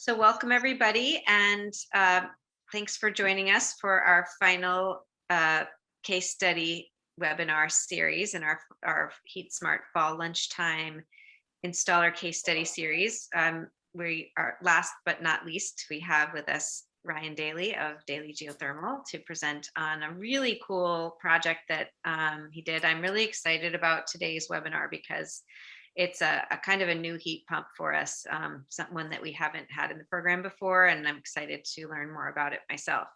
So welcome everybody, and thanks for joining us for our final case study webinar series in our HeatSmart Fall Lunchtime Installer Case Study Series. We are last but not least, we have with us Ryan Dailey of Dailey Geothermal to present on a really cool project that he did. I'm really excited about today's webinar because it's a kind of a new heat pump for us, one that we haven't had in the program before, and I'm excited to learn more about it myself.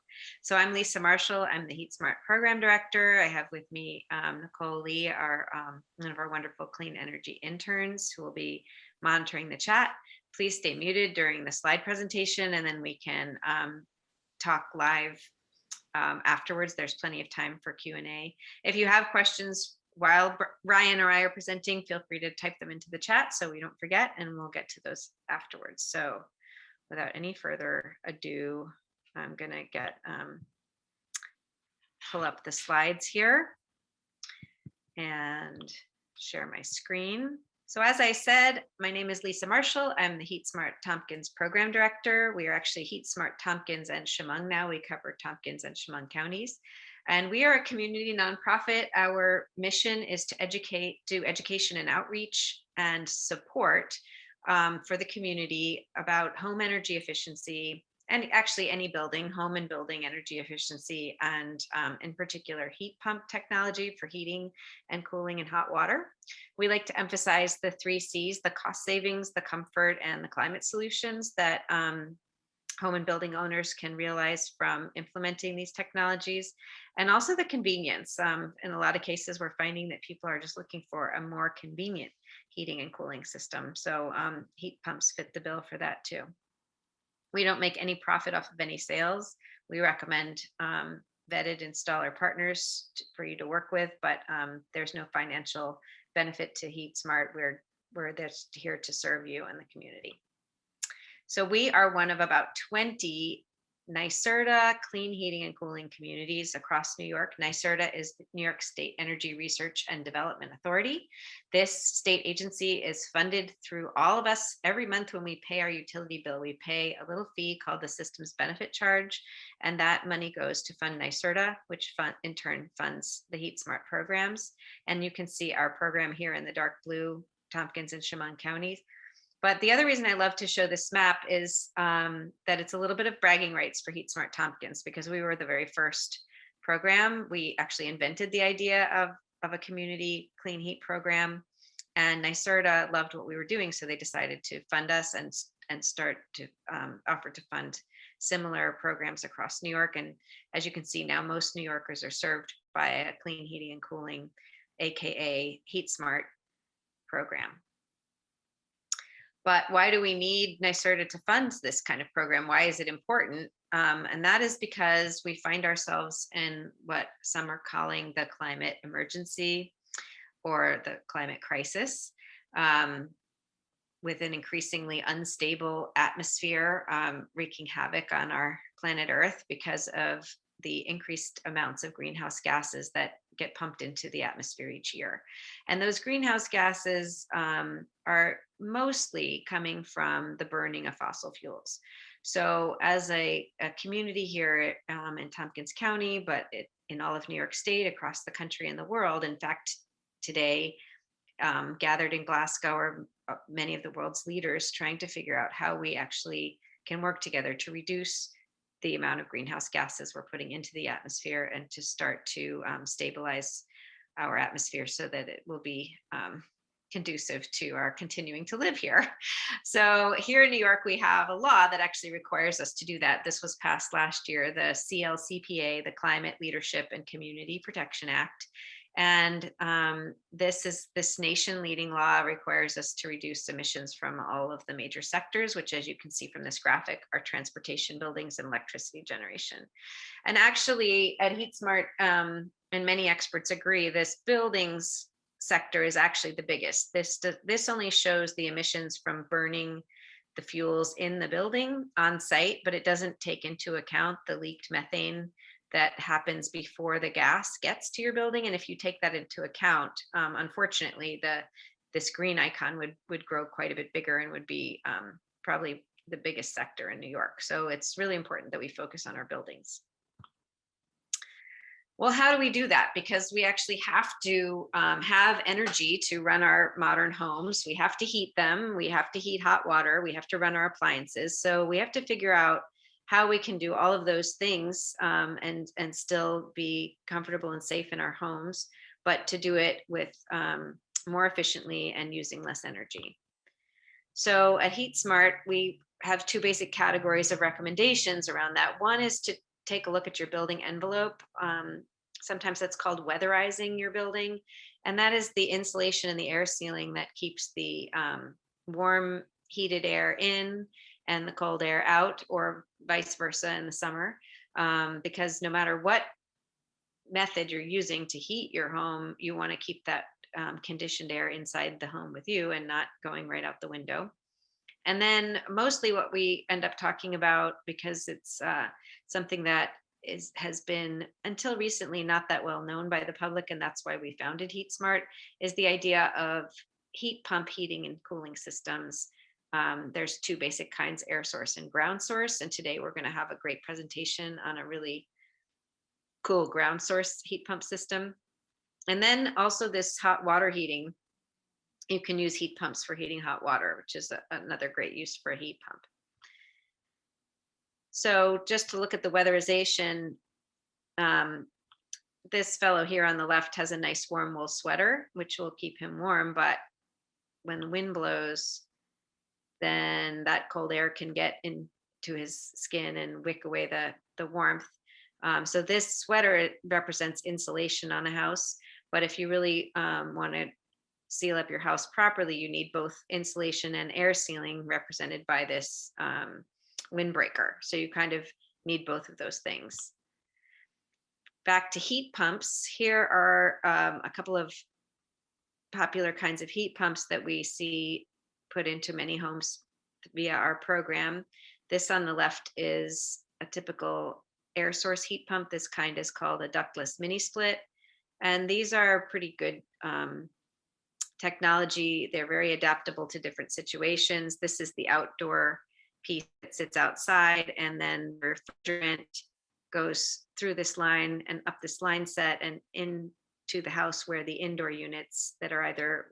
So I'm Lisa Marshall. I'm the HeatSmart Program Director. I have with me Nicole Lee, one of our wonderful clean energy interns who will be monitoring the chat. Please stay muted during the slide presentation, and then we can talk live afterwards. There's plenty of time for Q&A. If you have questions while Ryan or I are presenting, feel free to type them into the chat so we don't forget, and we'll get to those afterwards. So without any further ado, I'm gonna pull up the slides here and share my screen. So as I said, my name is Lisa Marshall. I'm the HeatSmart Tompkins Program Director. We are actually HeatSmart Tompkins and Chemung now. We cover Tompkins and Chemung counties. And we are a community nonprofit. Our mission is to do education and outreach and support for the community about home energy efficiency, and actually any building, home and building energy efficiency, and in particular heat pump technology for heating and cooling and hot water. We like to emphasize the 3 C's, the cost savings, the comfort, and the climate solutions that home and building owners can realize from implementing these technologies, and also the convenience. In a lot of cases, we're finding that people are just looking for a more convenient heating and cooling system. So heat pumps fit the bill for that too. We don't make any profit off of any sales. We recommend vetted installer partners for you to work with, but there's no financial benefit to HeatSmart. We're just here to serve you and the community. So we are one of about 20 NYSERDA clean heating and cooling communities across New York. NYSERDA is the New York State Energy Research and Development Authority. This state agency is funded through all of us. Every month when we pay our utility bill, we pay a little fee called the Systems Benefit Charge, and that money goes to fund NYSERDA, which in turn funds the HeatSmart programs. And you can see our program here in the dark blue, Tompkins and Chemung counties. But the other reason I love to show this map is that it's a little bit of bragging rights for HeatSmart Tompkins, because we were the very first program. We actually invented the idea of a community clean heat program, and NYSERDA loved what we were doing, so they decided to fund us and start to offer to fund similar programs across New York. And as you can see now, most New Yorkers are served by a clean heating and cooling, aka HeatSmart program. But why do we need NYSERDA to fund this kind of program? Why is it important? And that is because we find ourselves in what some are calling the climate emergency or the climate crisis, with an increasingly unstable atmosphere wreaking havoc on our planet Earth because of the increased amounts of greenhouse gases that get pumped into the atmosphere each year. And those greenhouse gases are mostly coming from the burning of fossil fuels. So as a community here in Tompkins County, but in all of New York State, across the country and the world, in fact, today, gathered in Glasgow are many of the world's leaders trying to figure out how we actually can work together to reduce the amount of greenhouse gases we're putting into the atmosphere, and to start to stabilize our atmosphere so that it will be conducive to our continuing to live here. So here in New York, we have a law that actually requires us to do that. This was passed last year, the CLCPA, the Climate Leadership and Community Protection Act. And this nation leading law requires us to reduce emissions from all of the major sectors, which, as you can see from this graphic, are transportation, buildings, and electricity generation. And actually at HeatSmart, and many experts agree, this buildings sector is actually the biggest. This only shows the emissions from burning the fuels in the building on site, but it doesn't take into account the leaked methane that happens before the gas gets to your building. And if you take that into account, unfortunately, this green icon would grow quite a bit bigger and would be probably the biggest sector in New York. So it's really important that we focus on our buildings. Well, how do we do that? Because we actually have to have energy to run our modern homes. We have to heat them. We have to heat hot water. We have to run our appliances. So we have to figure out how we can do all of those things and still be comfortable and safe in our homes, but to do it with more efficiently and using less energy. So at HeatSmart, we have two basic categories of recommendations around that. One is to take a look at your building envelope. Sometimes that's called weatherizing your building. And that is the insulation and the air sealing that keeps the warm heated air in and the cold air out, or vice versa in the summer. Because no matter what method you're using to heat your home, you want to keep that conditioned air inside the home with you and not going right out the window. And then mostly what we end up talking about, because it's something that has been until recently not that well known by the public, and that's why we founded HeatSmart, is the idea of heat pump heating and cooling systems. There's two basic kinds, air source and ground source. And today we're going to have a great presentation on a really cool ground source heat pump system. And then also this hot water heating. You can use heat pumps for heating hot water, which is another great use for a heat pump. So just to look at the weatherization, this fellow here on the left has a nice warm wool sweater, which will keep him warm. But when the wind blows, then that cold air can get into his skin and wick away the warmth. So this sweater represents insulation on a house. But if you really want to seal up your house properly, you need both insulation and air sealing, represented by this windbreaker. So you kind of need both of those things. Back to heat pumps. Here are a couple of popular kinds of heat pumps that we see put into many homes via our program. This on the left is a typical air source heat pump. This kind is called a ductless mini split. And these are pretty good technology. They're very adaptable to different situations. This is the outdoor piece that sits outside, and then the refrigerant goes through this line and up this line set and into the house, where the indoor units that are either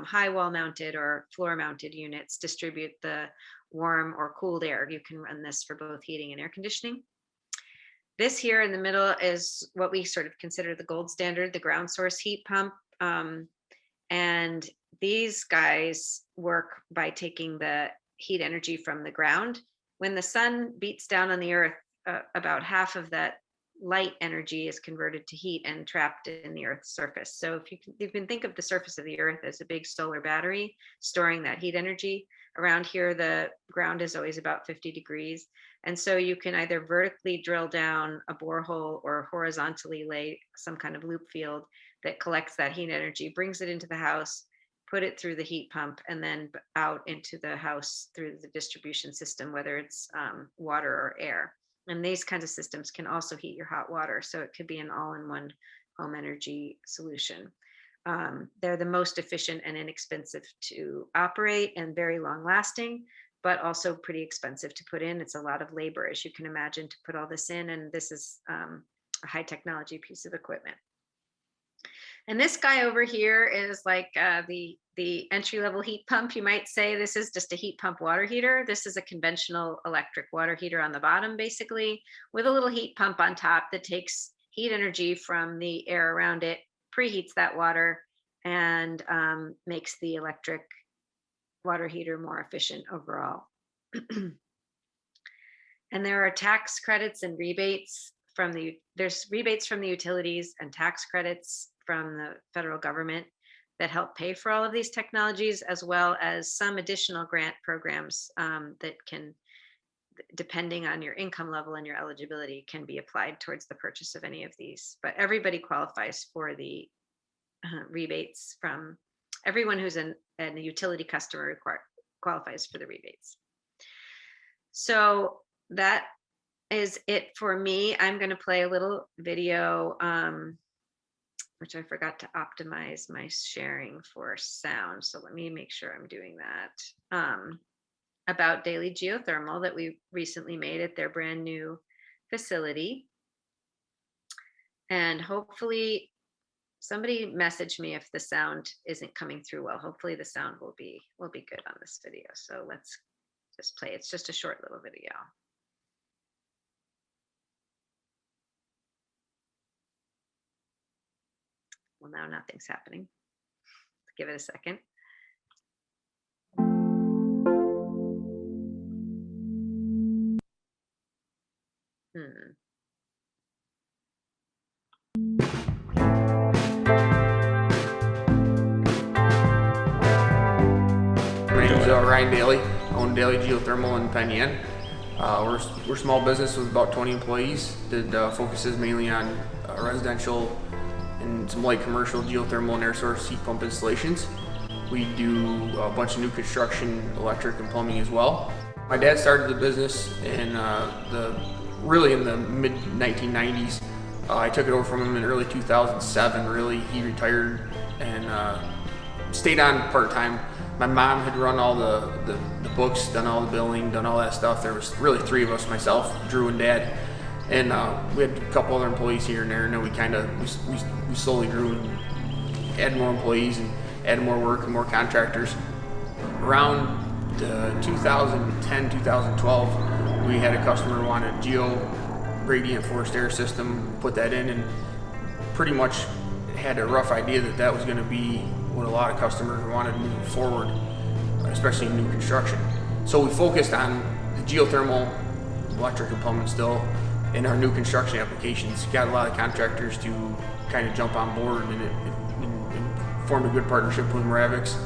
high wall mounted or floor mounted units distribute the warm or cooled air. You can run this for both heating and air conditioning. This here in the middle is what we sort of consider the gold standard, the ground source heat pump. And these guys work by taking the heat energy from the ground. When the sun beats down on the earth, about half of that light energy is converted to heat and trapped in the earth's surface. So if you can think of the surface of the earth as a big solar battery storing that heat energy. Around here, the ground is always about 50 degrees. And so you can either vertically drill down a borehole or horizontally lay some kind of loop field that collects that heat energy, brings it into the house, put it through the heat pump, and then out into the house through the distribution system, whether it's water or air. And these kinds of systems can also heat your hot water. So it could be an all-in-one home energy solution. They're the most efficient and inexpensive to operate and very long lasting, but also pretty expensive to put in. It's a lot of labor, as you can imagine, to put all this in. And this is a high technology piece of equipment. And this guy over here is like the entry-level heat pump, you might say. This is just a heat pump water heater. This is a conventional electric water heater on the bottom, basically, with a little heat pump on top that takes heat energy from the air around it, preheats that water, and makes the electric water heater more efficient overall. And there are tax credits and rebates there's rebates from the utilities and tax credits from the federal government that help pay for all of these technologies, as well as some additional grant programs that can, depending on your income level and your eligibility, can be applied towards the purchase of any of these. But everybody qualifies for the rebates. From everyone who's a utility customer qualifies for the rebates. So that is it for me. I'm going to play a little video, which I forgot to optimize my sharing for sound. So let me make sure I'm doing that. about Dailey Geothermal that we recently made at their brand new facility. And hopefully somebody message me if the sound isn't coming through well. Hopefully the sound will be good on this video. So let's just play. It's just a short little video. Well, now nothing's happening. Give it a second. My name is Ryan Dailey. I own Dailey Geothermal in Penn Yan. We're a small business with about 20 employees that focuses mainly on residential and some light commercial geothermal and air source heat pump installations. We do a bunch of new construction, electric and plumbing as well. My dad started the business in really in the mid 1990s. I took it over from him in early 2007. Really, he retired and stayed on part-time. My mom had run all the books, done all the billing, done all that stuff. There was really three of us, myself, Drew and Dad, and we had a couple other employees here and there. And then we slowly grew and added more employees and added more work and more contractors. Around 2010, 2012, we had a customer who wanted geo radiant forced air system, put that in, and pretty much had a rough idea that was going to be what a lot of customers wanted moving forward, especially in new construction. So we focused on the geothermal, electric and plumbing still, in our new construction applications. Got a lot of contractors to kind of jump on board, and it formed a good partnership with Moravix,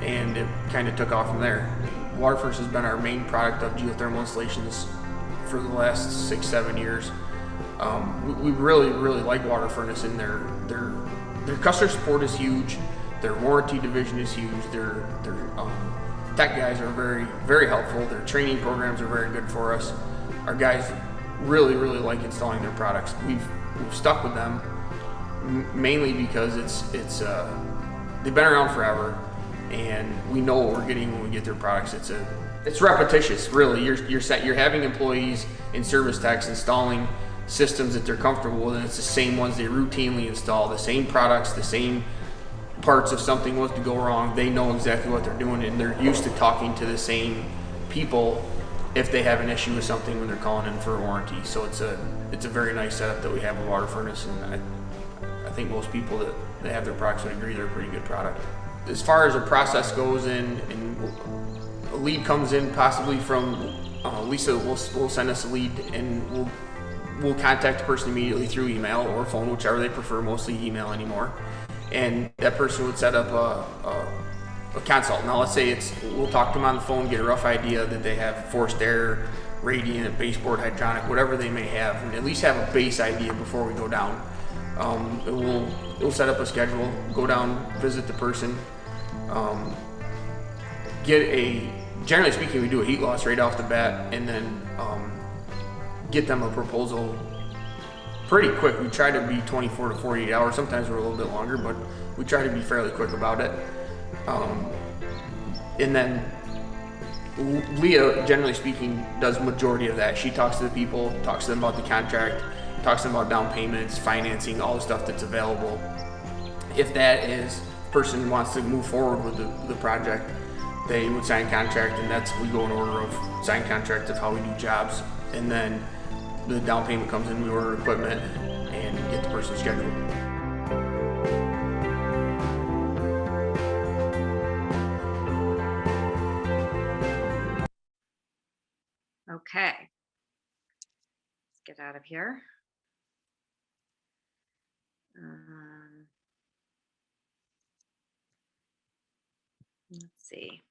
and it kind of took off from there. WaterFurnace has been our main product of geothermal installations for the last 6-7 years. We really like WaterFurnace, and their customer support is huge. Their warranty division is huge. Their tech guys are very helpful. Their training programs are very good for us. Our guys really like installing their products. We've stuck with them mainly because they've been around forever, and we know what we're getting when we get their products. It's repetitious, really. You're having employees and service techs installing systems that they're comfortable with, and it's the same ones they routinely install, the same products, the same parts. If something was to go wrong, they know exactly what they're doing, and they're used to talking to the same people if they have an issue with something when they're calling in for a warranty. So it's a very nice setup that we have with WaterFurnace, and I think most people that have their products would agree they're a pretty good product. As far as the process goes, and a lead comes in possibly from Lisa will send us a lead, and we'll contact the person immediately through email or phone, whichever they prefer, mostly email anymore. And that person would set up a consult. Now let's say we'll talk to them on the phone, get a rough idea that they have forced air, radiant, baseboard, hydronic, whatever they may have, and at least have a base idea before we go down. We'll set up a schedule, go down, visit the person, generally speaking, we do a heat loss right off the bat, and then get them a proposal pretty quick. We try to be 24 to 48 hours. Sometimes we're a little bit longer, but we try to be fairly quick about it. And then Leah, generally speaking, does majority of that. She talks to the people, talks to them about the contract, talks to them about down payments, financing, all the stuff that's available. If that person wants to move forward with the project, they would sign contract, and we go in order of sign contract of how we do jobs. And then the down payment comes in, we order equipment and get the person scheduled. Okay, let's get out of here. Let's see.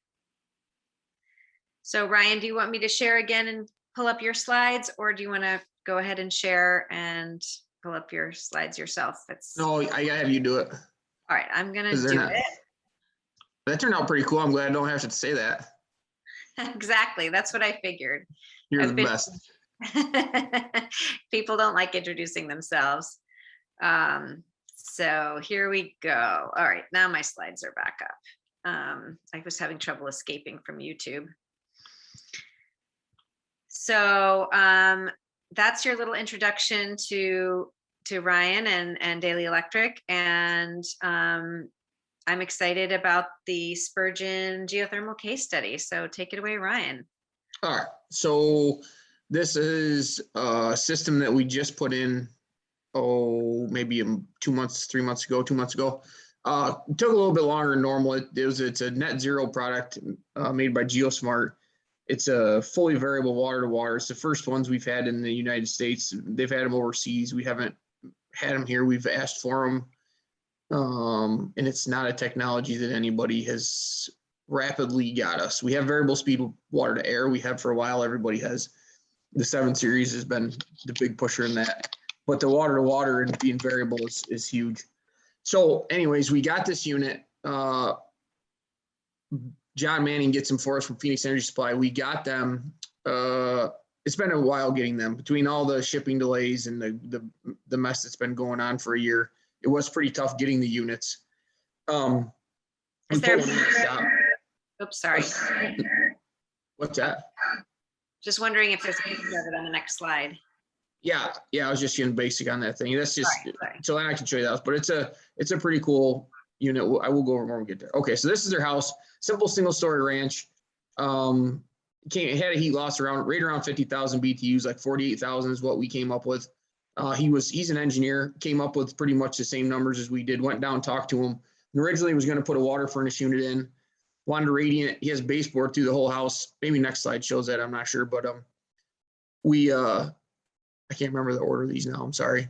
So Ryan, do you want me to share again and pull up your slides, or do you want to go ahead and share and pull up your slides yourself? No, I have you do it. All right, I'm gonna do it. That turned out pretty cool. I'm glad I don't have to say that. Exactly, that's what I figured. You're the best. People don't like introducing themselves. So here we go. All right, now my slides are back up. I was having trouble escaping from YouTube. So that's your little introduction to Ryan and Dailey Electric. And I'm excited about the Spurgeon geothermal case study. So take it away, Ryan. All right. So this is a system that we just put in, maybe 2 months, 3 months ago, 2 months ago. It took a little bit longer than normal. It's a net zero product made by HeatSmart. It's a fully variable water to water. It's the first ones we've had in the United States. They've had them overseas. We haven't had them here. We've asked for them. And it's not a technology that anybody has rapidly got us. We have variable speed water to air. We have for a while. Everybody has. The 7 Series has been the big pusher in that. But the water to water and being variable is huge. So anyways, we got this unit. John Manning gets them for us from Phoenix Energy Supply. We got them. It's been a while getting them between all the shipping delays and the mess that's been going on for a year. It was pretty tough getting the units. Is there? Oops, sorry. What's that? Just wondering if there's a picture of it on the next slide. Yeah, I was just getting basic on that thing. That's just sorry. So then I can show you that. But it's a pretty cool unit. I will go over more when we get there. Okay, so this is their house. Simple single story ranch. It had a heat loss right around 50,000 BTUs, like 48,000 is what we came up with. He's an engineer, came up with pretty much the same numbers as we did, went down, talked to him. And originally was going to put a water furnace unit in, wanted a radiant. He has baseboard through the whole house. Maybe next slide shows that, I'm not sure, but I can't remember the order of these now, I'm sorry.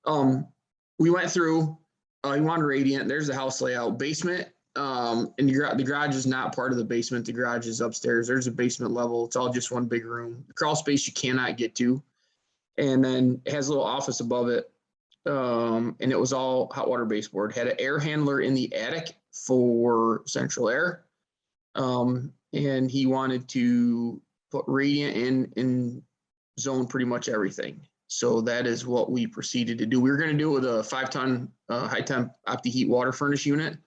We went through, he wanted a radiant. There's the house layout. Basement, and the garage is not part of the basement. The garage is upstairs. There's a basement level. It's all just one big room. The crawl space you cannot get to. And then it has a little office above it. And it was all hot water baseboard. Had an air handler in the attic for central air. And he wanted to put radiant in and zone pretty much everything. So that is what we proceeded to do. We were going to do it with a 5-ton high temp OptiHeat water furnace unit.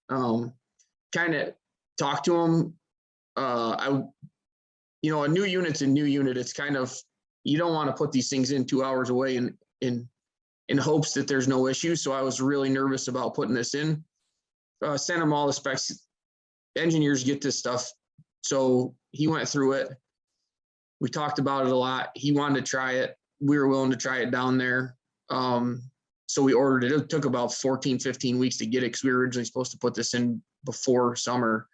Kind of talked to him. A new unit's a new unit. It's kind of, you don't want to put these things in 2 hours away in hopes that there's no issue. So I was really nervous about putting this in. Sent him all the specs. Engineers get this stuff. So he went through it. We talked about it a lot. He wanted to try it. We were willing to try it down there. So we ordered it. It took about 14, 15 weeks to get it because we were originally supposed to put this in before summer.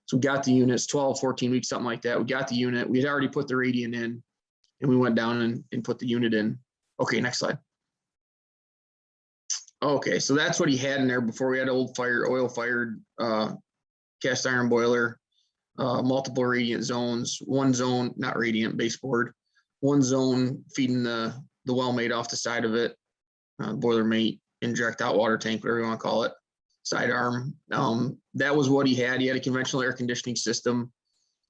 So we got the units, 12, 14 weeks, something like that. We got the unit. We had already put the radiant in, and we went down and put the unit in. Okay, next slide. Okay, so that's what he had in there before. We had oil-fired cast iron boiler. Multiple radiant zones, one zone, not radiant, baseboard, one zone feeding the well mate off the side of it, boiler mate, indirect hot water tank, whatever you want to call it, side arm. That was what he had. He had a conventional air conditioning system.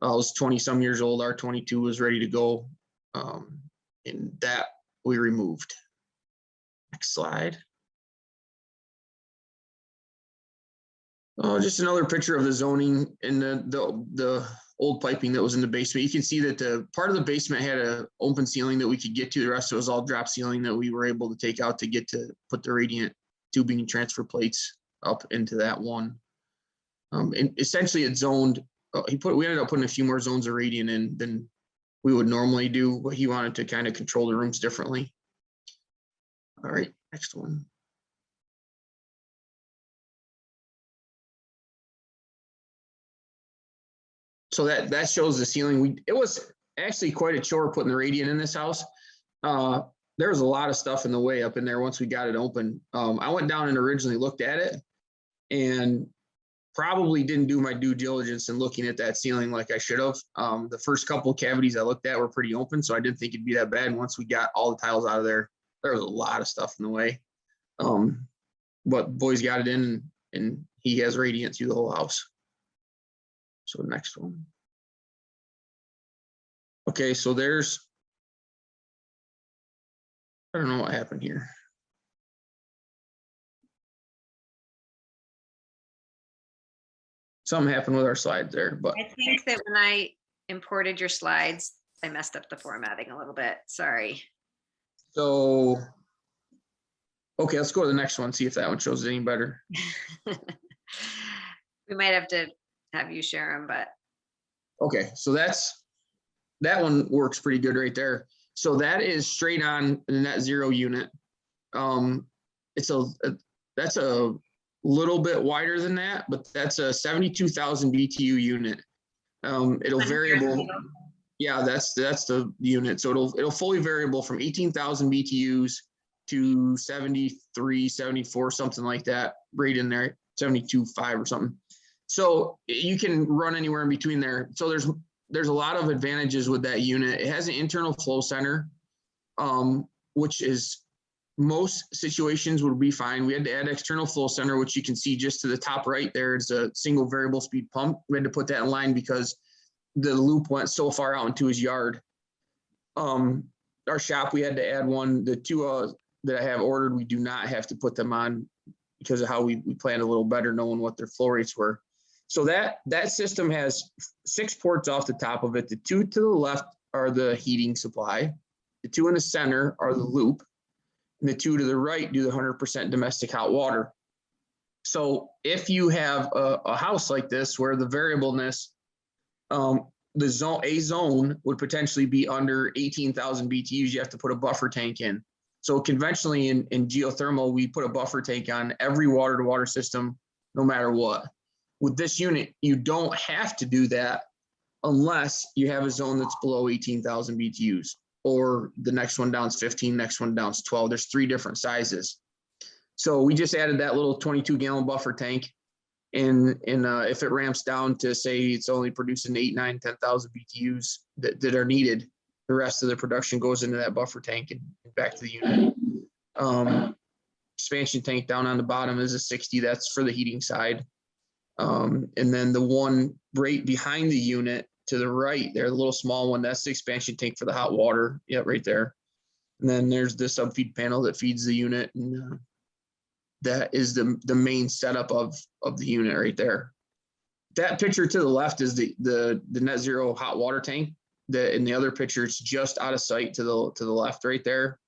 I was 20 some years old. R22 was ready to go. And that we removed. Next slide. Oh, just another picture of the zoning and the old piping that was in the basement. You can see that the part of the basement had an open ceiling that we could get to. The rest of it was all drop ceiling that we were able to take out to get to put the radiant tubing and transfer plates up into that one. And essentially it zoned. We ended up putting a few more zones of radiant in than we would normally do, but he wanted to kind of control the rooms differently. All right, next one. So that shows the ceiling. It was actually quite a chore putting the radiant in this house. There was a lot of stuff in the way up in there once we got it open. I went down and originally looked at it and probably didn't do my due diligence in looking at that ceiling like I should have. The first couple of cavities I looked at were pretty open, so I didn't think it'd be that bad. And once we got all the tiles out of there, there was a lot of stuff in the way. But boys got it in, and he has radiant through the whole house. So next one. Okay, so there's, I don't know what happened here. Something happened with our slides there, but I think that when I imported your slides. I messed up the formatting a little bit. Sorry. So, okay, let's go to the next one, see if that one shows it any better. We might have to have you share them, but Okay, so that one works pretty good right there. So that is straight on the net zero unit. That's a little bit wider than that, but that's a 72,000 BTU unit. It'll variable. Yeah, that's the unit. So it'll fully variable from 18,000 BTUs to 73, 74, something like that, right in there, 72.5 or something. So you can run anywhere in between there. So there's a lot of advantages with that unit. It has an internal flow center, which is most situations would be fine. We had to add external flow center, which you can see just to the top right there. It's a single variable speed pump. We had to put that in line because the loop went so far out into his yard. Our shop, we had to add one. The two that I have ordered, we do not have to put them on because of how we planned a little better knowing what their flow rates were. So that system has 6 ports off the top of it. The 2 to the left are the heating supply. The 2 in the center are the loop. And the 2 to the right do the 100% domestic hot water. So if you have a house like this where the variableness, a zone would potentially be under 18,000 BTUs, you have to put a buffer tank in. So conventionally in geothermal, we put a buffer tank on every water to water system, no matter what. With this unit, you don't have to do that unless you have a zone that's below 18,000 BTUs, or the next one down is 15, next one down is 12. There's 3 different sizes. So we just added that little 22-gallon buffer tank. And if it ramps down to, say, it's only producing 8, 9, 10,000 BTUs that are needed, the rest of the production goes into that buffer tank and back to the unit. Expansion tank down on the bottom is a 60. That's for the heating side. And then the one right behind the unit to the right there, the little small one, that's the expansion tank for the hot water. Yeah, right there. And then there's the subfeed panel that feeds the unit. And that is the main setup of the unit right there. That picture to the left is the net zero hot water tank. In the other picture, it's just out of sight to the left right there.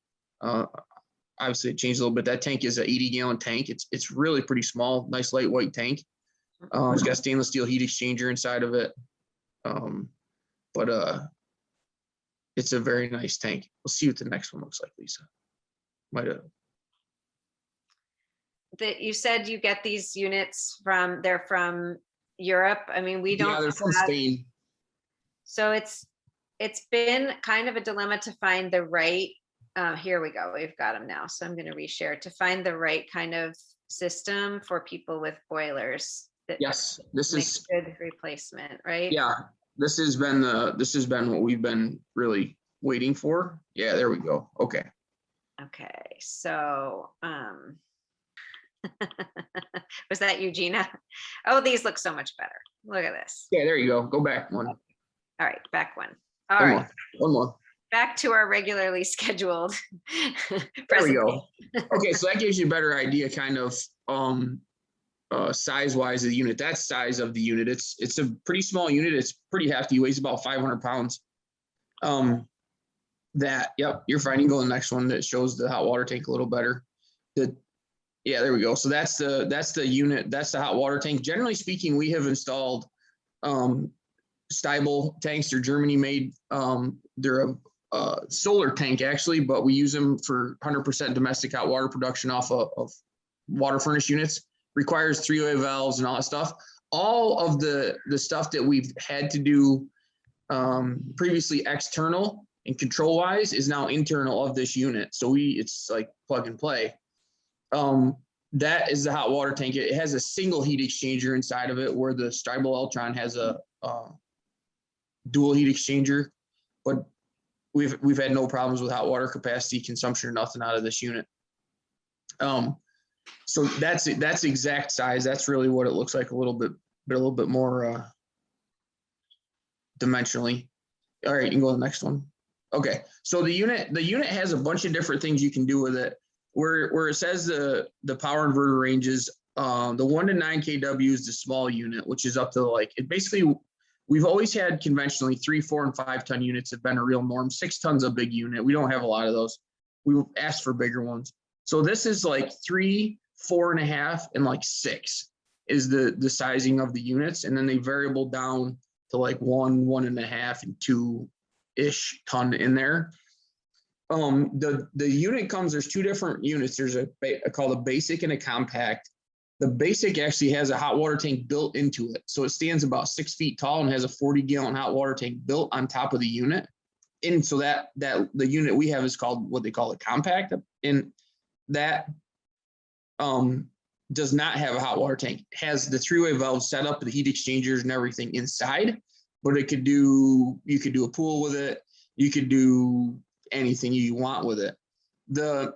Obviously it changed a little bit. That tank is an 80-gallon tank. It's really pretty small, nice light white tank. It's got stainless steel heat exchanger inside of it. But it's a very nice tank. We'll see what the next one looks like, Lisa. Might have. that you said you get these units they're from Europe. I mean, we don't. Yeah, they're from Spain. So it's been kind of a dilemma to find the right. Here we go. We've got them now. So I'm going to reshare to find the right kind of system for people with boilers. Yes, this is good replacement, right? Yeah, this has been what we've been really waiting for. Yeah, there we go. Okay. Okay, so was that Eugenia? Oh, these look so much better. Look at this. Yeah, there you go. Go back one. All right, back one. All right. One more. Back to our regularly scheduled. There we go. Okay, so that gives you a better idea, kind of size wise of the unit. That size of the unit, it's a pretty small unit. It's pretty hefty. Weighs about 500 pounds. Yep, you're fine. You can go to the next one that shows the hot water tank a little better. Yeah, there we go. So that's the unit. That's the hot water tank. Generally speaking, we have installed Stiebel tanks. They're Germany made. They're a solar tank actually, but we use them for 100% domestic hot water production off of water furnace units. Requires 3-way valves and all that stuff. All of the stuff that we've had to do previously external and control wise is now internal of this unit. So it's like plug and play. That is the hot water tank. It has a single heat exchanger inside of it, where the Stiebel Eltron has a dual heat exchanger. But we've had no problems with hot water capacity, consumption, or nothing out of this unit. So that's exact size. That's really what it looks like, a little bit more dimensionally. All right, you can go to the next one. Okay, so the unit has a bunch of different things you can do with it. Where it says the power inverter ranges, the 1 to 9 kW is the small unit, which is up to it basically we've always had conventionally 3, 4, and 5 ton units have been a real norm. 6 tons a big unit. We don't have a lot of those. We asked for bigger ones. So this is like 3, 4.5, and like 6 is the sizing of the units. And then they variable down to like 1, 1.5, and 2-ish ton in there. The unit comes, there's 2 different units. There's called a basic and a compact. The basic actually has a hot water tank built into it. So it stands about 6 feet tall and has a 40-gallon hot water tank built on top of the unit. And so that the unit we have is called what they call a compact. And that does not have a hot water tank. It has the 3-way valve set up, the heat exchangers and everything inside, but you could do a pool with it. You could do anything you want with it. The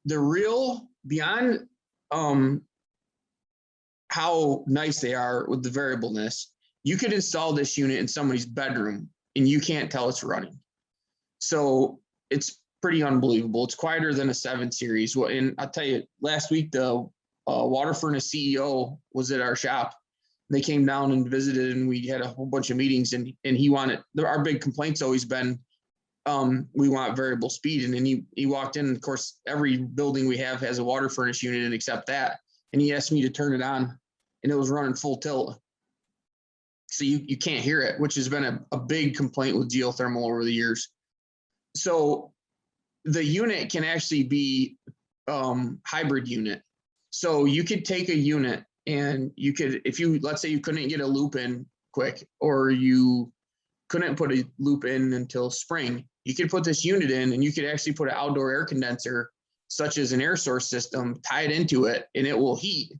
real beyond how nice they are with the variableness, you could install this unit in somebody's bedroom and you can't tell it's running. So it's pretty unbelievable. It's quieter than a 7 series. Well, and I'll tell you, last week the water furnace CEO was at our shop. They came down and visited, and we had a whole bunch of meetings. And he wanted, our big complaint's always been, we want variable speed. And then he walked in. And of course, every building we have has a water furnace unit, and except that. And he asked me to turn it on, and it was running full tilt. So you can't hear it, which has been a big complaint with geothermal over the years. So the unit can actually be hybrid unit. So you could take a unit and you could, if you, let's say you couldn't get a loop in quick, or you couldn't put a loop in until spring, you could put this unit in and you could actually put an outdoor air condenser, such as an air source system, tie it into it, and it will heat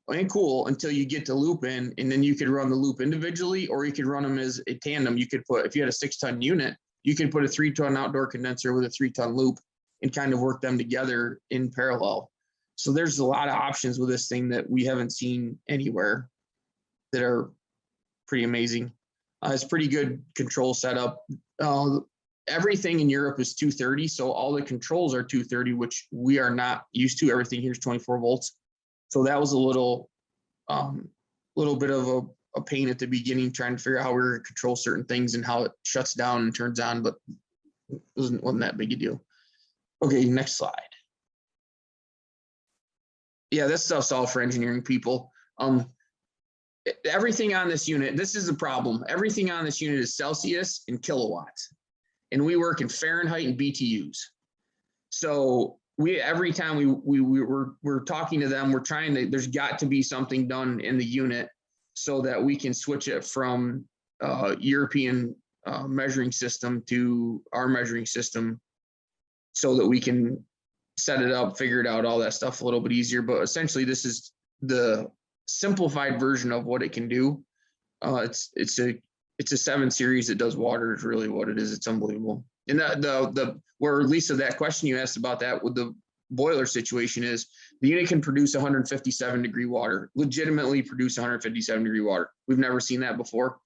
and cool until you get the loop in. And then you could run the loop individually, or you could run them as a tandem. You could put, if you had a 6-ton unit, you could put a 3-ton outdoor condenser with a 3-ton loop and kind of work them together in parallel. So there's a lot of options with this thing that we haven't seen anywhere that are pretty amazing. It's pretty good control setup. Everything in Europe is 230, so all the controls are 230, which we are not used to. Everything here is 24 volts. So that was a little bit of a pain at the beginning, trying to figure out how we were going to control certain things and how it shuts down and turns on, but it wasn't that big a deal. Okay, next slide. Yeah, this stuff's all for engineering people. Everything on this unit, this is the problem. Everything on this unit is Celsius and kilowatts, and we work in Fahrenheit and BTUs. So every time we're talking to them, we're trying to, there's got to be something done in the unit so that we can switch it from European measuring system to our measuring system, so that we can set it up, figure it out, all that stuff a little bit easier. But essentially, this is the simplified version of what it can do. It's a 7 series that does water is really what it is. It's unbelievable. And where Lisa, that question you asked about that with the boiler situation is, the unit can produce 157-degree water, legitimately produce 157-degree water. We've never seen that before.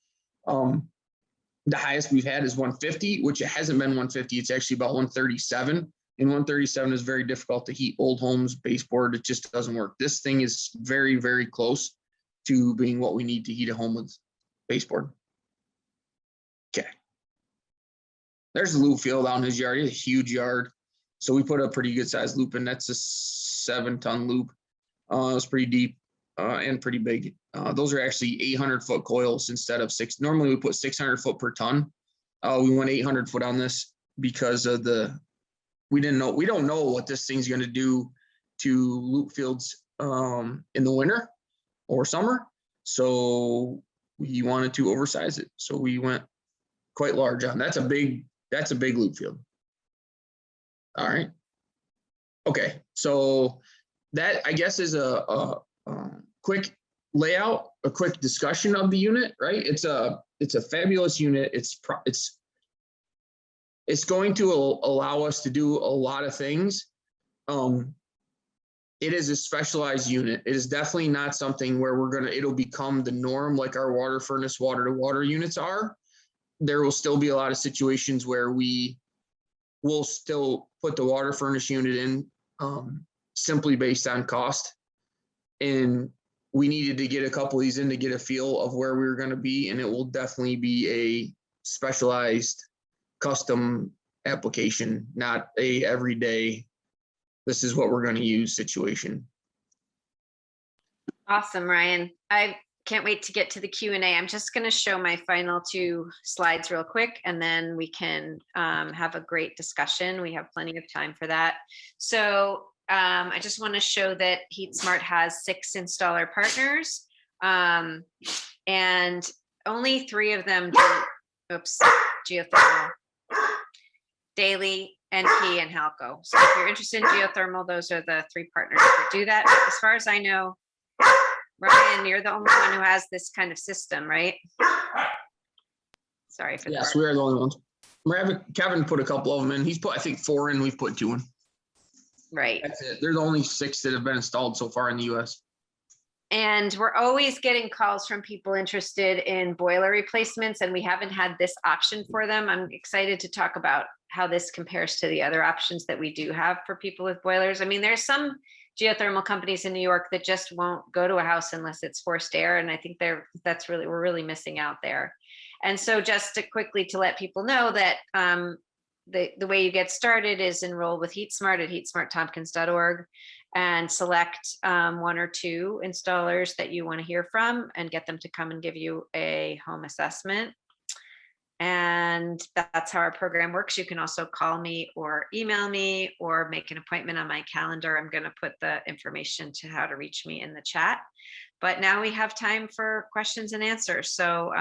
The highest we've had is 150, which it hasn't been 150. It's actually about 137. And 137 is very difficult to heat old homes, baseboard. It just doesn't work. This thing is very, very close to being what we need to heat a home with baseboard. Okay. There's the loop field out in his yard. He has a huge yard. So we put a pretty good sized loop in. That's a 7-ton loop. It's pretty deep and pretty big. Those are actually 800-foot coils instead of 6. Normally we put 600 foot per ton. We went 800 foot on this because of we don't know what this thing's going to do to loop fields in the winter or summer. So we wanted to oversize it. So we went quite large on. That's a big loop field. All right. Okay. So that, I guess, is a quick layout, a quick discussion of the unit, right? It's a fabulous unit. It's going to allow us to do a lot of things. It is a specialized unit. It is definitely not something where it'll become the norm like our water furnace water to water units are. There will still be a lot of situations where we will still put the water furnace unit in simply based on cost. And we needed to get a couple of these in to get a feel of where we were going to be, and it will definitely be a specialized custom application, not a everyday, this is what we're going to use situation. Awesome, Ryan. I can't wait to get to the Q&A. I'm just going to show my final 2 slides real quick, and then we can have a great discussion. We have plenty of time for that. So I just want to show that HeatSmart has 6 installer partners, and only 3 of them do, geothermal. Dailey, NP, and Halco. So if you're interested in geothermal, those are the 3 partners that do that. As far as I know, Ryan, you're the only one who has this kind of system, right? Sorry for that. Yes, we are the only ones. Kevin put a couple of them in. He's put, I think, 4 in. We've put 2 in. Right. That's it. There's only 6 that have been installed so far in the US. And we're always getting calls from people interested in boiler replacements, and we haven't had this option for them. I'm excited to talk about how this compares to the other options that we do have for people with boilers. I mean, there's some geothermal companies in New York that just won't go to a house unless it's forced air, and I think we're really missing out there. And so just to let people know that the way you get started is enroll with HeatSmart at heatsmarttompkins.org and select 1 or 2 installers that you want to hear from and get them to come and give you a home assessment. And that's how our program works. You can also call me or email me or make an appointment on my calendar. I'm going to put the information to how to reach me in the chat. But now we have time for questions and answers. So